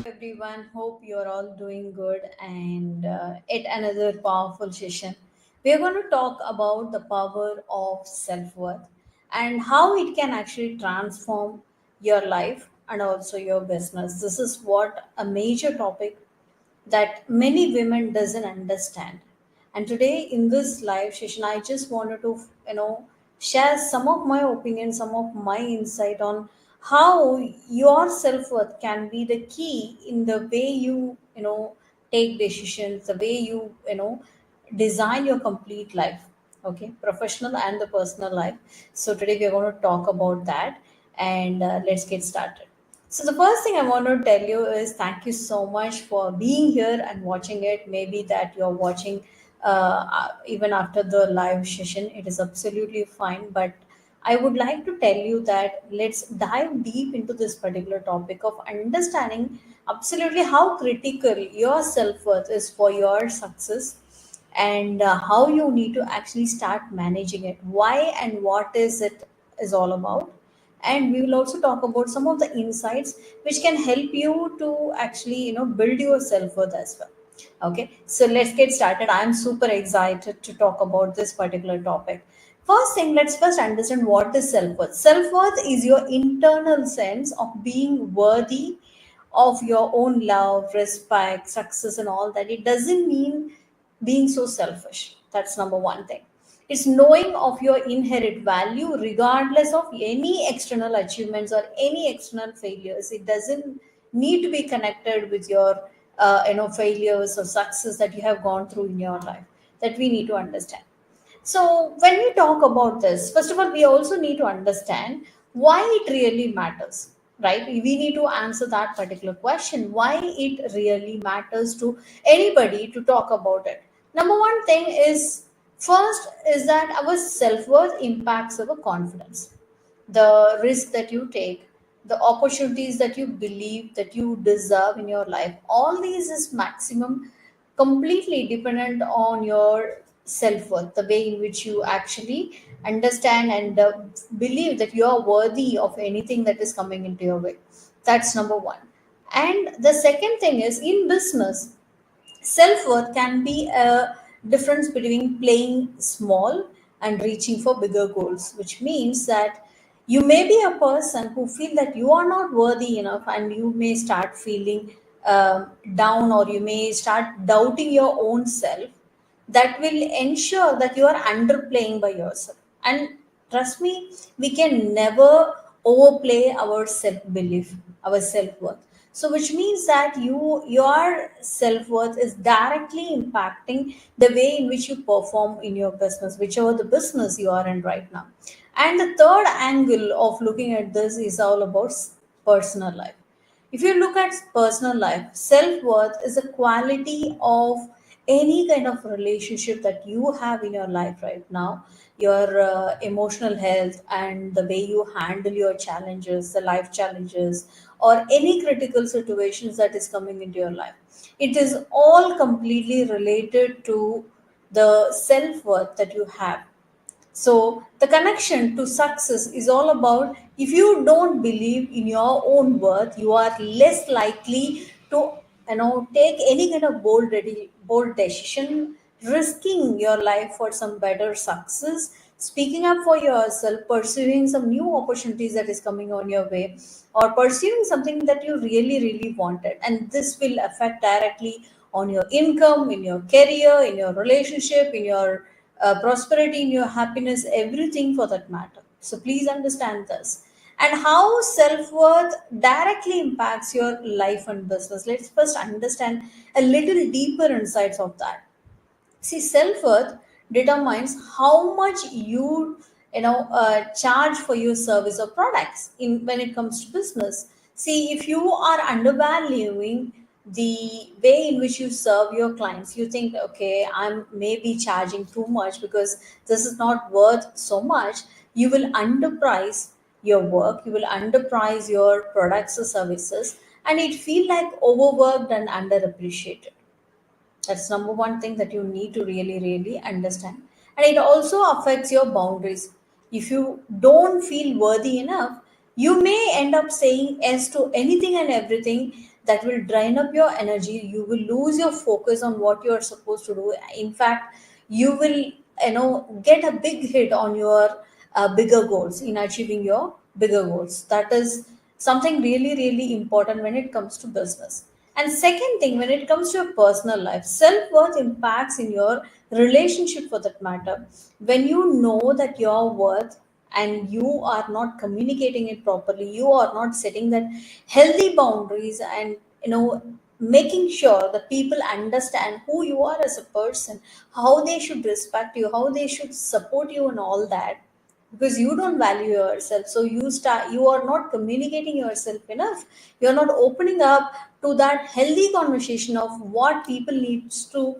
Everyone, hope you're all doing good and yet another powerful session. We're going to talk about the power of self-worth and how it can actually transform your life and also your business. This is what a major topic that many women doesn't understand. And today in this live session I just wanted to share some of my opinions, some of my insight on how your self-worth can be the key in the way you take decisions, the way you design your complete life, okay, professional and the personal life. So today we're going to talk about that, and let's get started. So the first thing I want to tell you is thank you so much for being here and watching it. Maybe that you're watching even after the live session, it is absolutely fine. But I would like to tell you that let's dive deep into this particular topic of understanding absolutely how critical your self worth is for your success, and how you need to actually start managing it, why and what is it is all about. And we will also talk about some of the insights which can help you to actually build your self-worth as well. Okay, so let's get started. I'm super excited to talk about this particular topic. First thing, let's first understand what is self-worth. Self-worth is your internal sense of being worthy of your own love, respect, success, and all that. It doesn't mean being so selfish. That's number one thing. It's knowing of your inherent value regardless of any external achievements or any external failures. It doesn't need to be connected with your failures or success that you have gone through in your life. That we need to understand. So, when we talk about this, first of all, we also need to understand why it really matters, right? We need to answer that particular question, why it really matters to anybody to talk about it. Number one thing is first is that our self worth impacts our confidence, the risk that you take, the opportunities that you believe that you deserve in your life. All these is maximum completely dependent on your self worth, the way in which you actually understand and believe that you are worthy of anything that is coming into your way. That's number one. And the second thing is in business, self worth can be a difference between playing small and reaching for bigger goals, which means that you may be a person who feel that you are not worthy enough, and you may start feeling down, or you may start doubting your own self. That will ensure that you are underplaying by yourself. And trust me, we can never overplay our self belief, our self worth. So, which means that your self worth is directly impacting the way in which you perform in your business, whichever the business you are in right now. And the third angle of looking at this is all about personal life. If you look at personal life, self worth is a quality of any kind of relationship that you have in your life right now, your emotional health, and the way you handle your challenges, the life challenges, or any critical situations that is coming into your life. It is all completely related to the self worth that you have. So the connection to success is all about if you don't believe in your own worth, you are less likely to take any kind of bold decision, risking your life for some better success, speaking up for yourself, pursuing some new opportunities that is coming on your way, or pursuing something that you really, really wanted. And this will affect directly on your income, in your career, in your relationship, in your prosperity, in your happiness, everything for that matter. So please understand this. And how self worth directly impacts your life and business. Let's first understand a little deeper insights of that. See, self-worth determines how much charge for your service or products in when it comes to business. See, if you are undervaluing the way in which you serve your clients, you think, okay, I'm maybe charging too much because this is not worth so much. You will underprice your work, you will underprice your products or services, and it feel like overworked and underappreciated. That's number one thing that you need to really, really understand. And it also affects your boundaries. If you don't feel worthy enough, you may end up saying yes to anything and everything that will drain up your energy. You will lose your focus on what you are supposed to do. In fact, you will, get a big hit on your bigger goals in achieving your bigger goals. That is something really, really important when it comes to business. And second thing, when it comes to your personal life, self-worth impacts in your relationship for that matter. When you know that your worth and you are not communicating it properly, you are not setting that healthy boundaries, and making sure that people understand who you are as a person, how they should respect you, how they should support you and all that, because you don't value yourself, so you are not communicating yourself enough, you're not opening up to that healthy conversation of what people needs to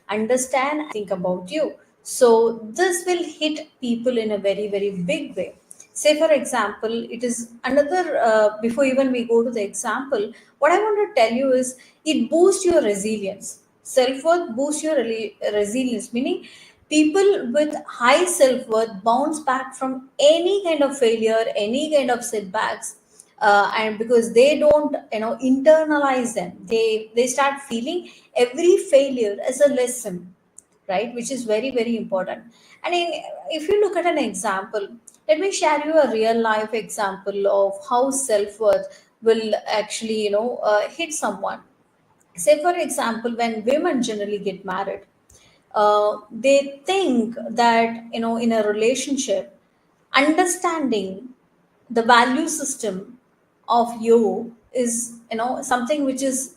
understand and think about you. So this will hit people in a very, very big way. Say for example, it is another before even we go to the example, what I want to tell you is it boosts your resilience. Self-worth boosts your resilience, meaning people with high self-worth bounce back from any kind of failure, any kind of setbacks, and because they don't internalize them, they start feeling every failure as a lesson, right, which is very, very important. And if you look at an example, let me share you a real life example of how self-worth will actually hit someone. Say for example, when women generally get married, they think that in a relationship, understanding the value system of you is something which is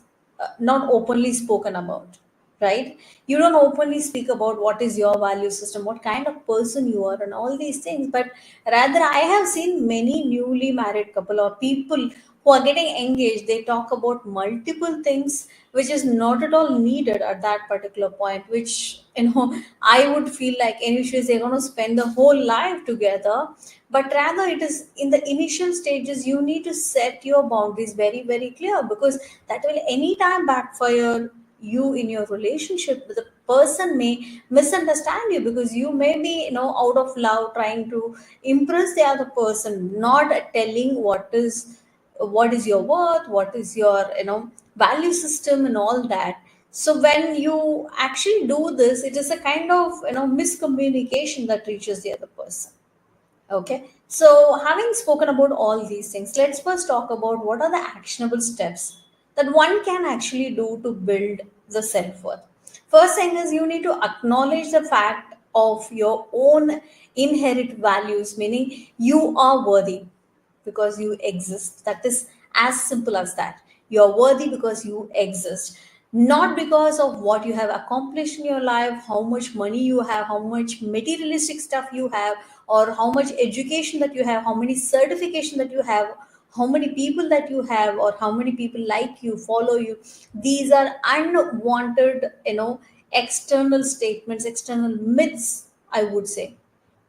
not openly spoken about, right? You don't openly speak about what is your value system, what kind of person you are, and all these things. But rather, I have seen many newly married couple or people who are getting engaged, they talk about multiple things which is not at all needed at that particular point, which I would feel like initially they're going to spend the whole life together. But rather, it is in the initial stages you need to set your boundaries very, very clear, because that will anytime backfire you in your relationship. The person may misunderstand you because you may be out of love trying to impress the other person, not telling what is your worth, what is your value system and all that. So when you actually do this, it is a kind of miscommunication that reaches the other person. Okay, so having spoken about all these things, let's first talk about what are the actionable steps that one can actually do to build the self worth. First thing is you need to acknowledge the fact of your own inherent values, meaning you are worthy because you exist. That is as simple as that. You're worthy because you exist, not because of what you have accomplished in your life, how much money you have, how much materialistic stuff you have, or how much education that you have, how many certification that you have, how many people that you have, or how many people like you, follow you. These are unwanted, external statements, external myths, I would say.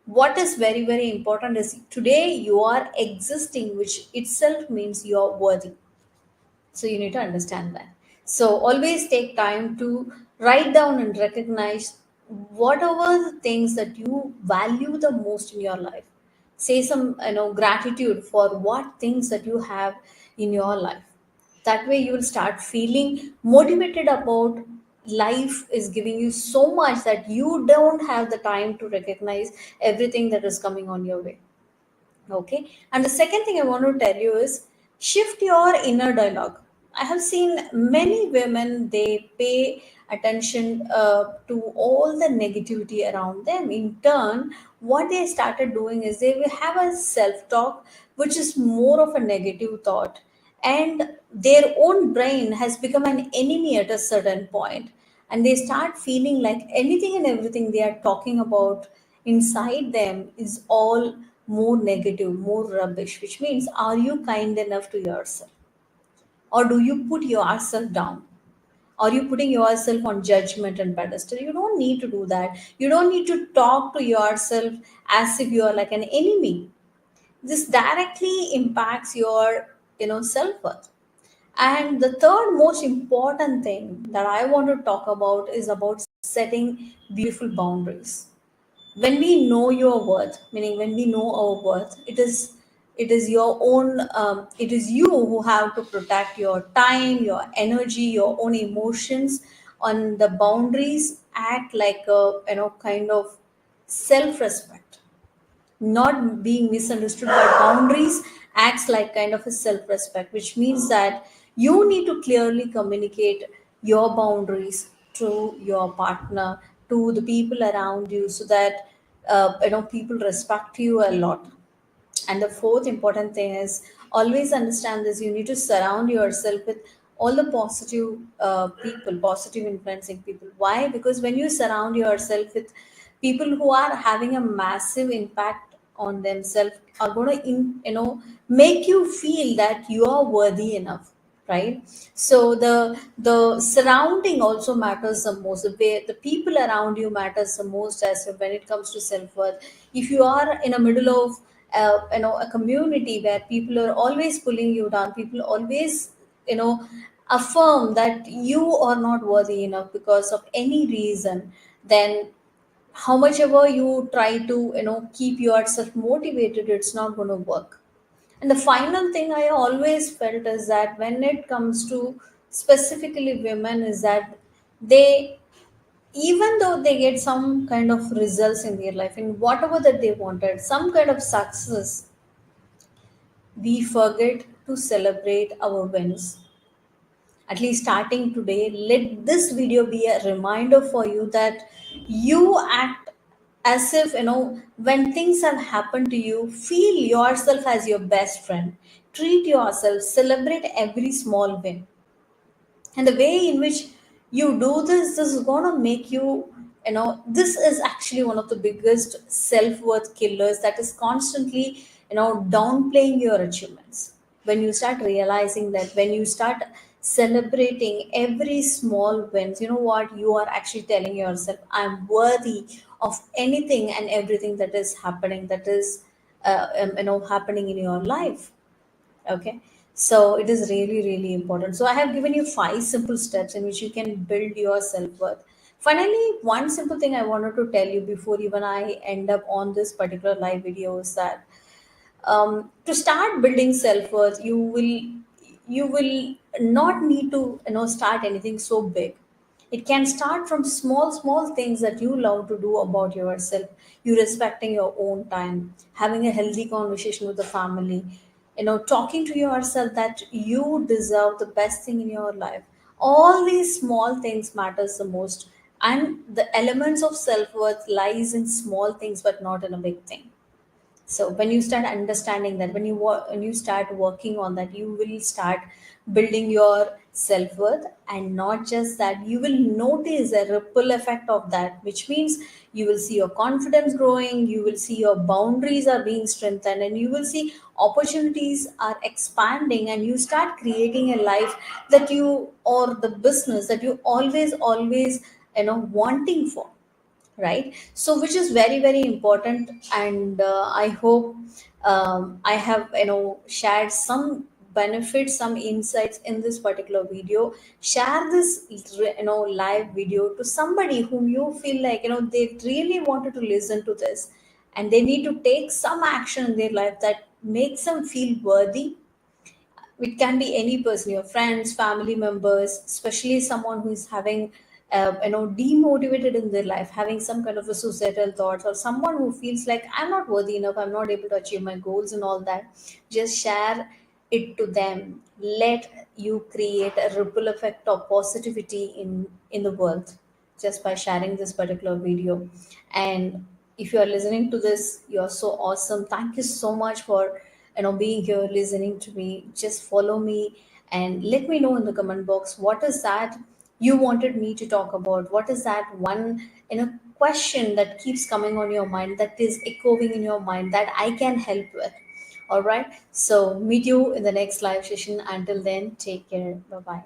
What is very, very important is today you are existing, which itself means you are worthy. So you need to understand that. So always take time to write down and recognize whatever the things that you value the most in your life. Say some gratitude for what things that you have in your life. That way you will start feeling motivated about life is giving you so much that you don't have the time to recognize everything that is coming on your way. Okay. And the second thing I want to tell you is shift your inner dialogue. I have seen many women, they pay attention to all the negativity around them. In turn, what they started doing is they will have a self talk, which is more of a negative thought. And their own brain has become an enemy at a certain point, and they start feeling like anything and everything they are talking about inside them is all more negative, more rubbish, which means, are you kind enough to yourself? Or do you put yourself down? Are you putting yourself on judgment and pedestal? You don't need to do that. You don't need to talk to yourself as if you are like an enemy. This directly impacts your, self-worth. And the third most important thing that I want to talk about is about setting beautiful boundaries. When we know your worth, meaning when we know our worth, it is your own, it is you who have to protect your time, your energy, your own emotions. On the boundaries act like a, kind of self-respect, not being misunderstood, but boundaries acts like kind of a self-respect, which means that you need to clearly communicate your boundaries to your partner, to the people around you, so that people respect you a lot. And the fourth important thing is, always understand this: you need to surround yourself with all the positive people, positive influencing people. Why? Because when you surround yourself with people who are having a massive impact on themselves, are going to make you feel that you are worthy enough, right? So the surrounding also matters the most. The way the people around you matters the most as when it comes to self-worth. If you are in the middle of a community where people are always pulling you down, people always you know affirm that you are not worthy enough because of any reason, then how much ever you try to keep yourself motivated, it's not going to work. And the final thing I always felt is that when it comes to specifically women, is that they, even though they get some kind of results in their life in whatever that they wanted, some kind of success, we forget to celebrate our wins. At least starting today, let this video be a reminder for you that you act as if, when things have happened to you, feel yourself as your best friend. Treat yourself, celebrate every small win. And the way in which you do this is going to make you, this is actually one of the biggest self-worth killers, that is constantly downplaying your achievements. When you start realizing that, when you start celebrating every small wins, you know what, you are actually telling yourself, I'm worthy of anything and everything that is happening, that is happening in your life. Okay. So it is really, really important. So I have given you five simple steps in which you can build your self worth. Finally, one simple thing I wanted to tell you before even I end up on this particular live video is that, to start building self-worth, you will not need to start anything so big. It can start from small small things that you love to do about yourself. You respecting your own time, having a healthy conversation with the family, talking to yourself that you deserve the best thing in your life. All these small things matters the most, and the elements of self-worth lies in small things but not in a big thing. So when you start understanding that, when you start working on that, you will start building your self-worth. And not just that, you will notice a ripple effect of that, which means you will see your confidence growing, you will see your boundaries are being strengthened, and you will see opportunities are expanding, and you start creating a life that you, or the business that you always wanting for, right? So which is very very important. And I hope I have shared some benefits, some insights in this particular video. Share this live video to somebody whom you feel like they really wanted to listen to this, and they need to take some action in their life that makes them feel worthy. It can be any person, your friends, family members, especially someone who is having demotivated in their life, having some kind of a suicidal thoughts, or someone who feels like I'm not worthy enough, I'm not able to achieve my goals and all that, just share it to them. Let you create a ripple effect of positivity in the world just by sharing this particular video. And if you are listening to this, you're so awesome. Thank you so much for being here listening to me. Just follow me and let me know in the comment box what is that you wanted me to talk about. What is that one question that keeps coming on your mind, that is echoing in your mind, that I can help with. All right, so meet you in the next live session. Until then, take care. Bye bye.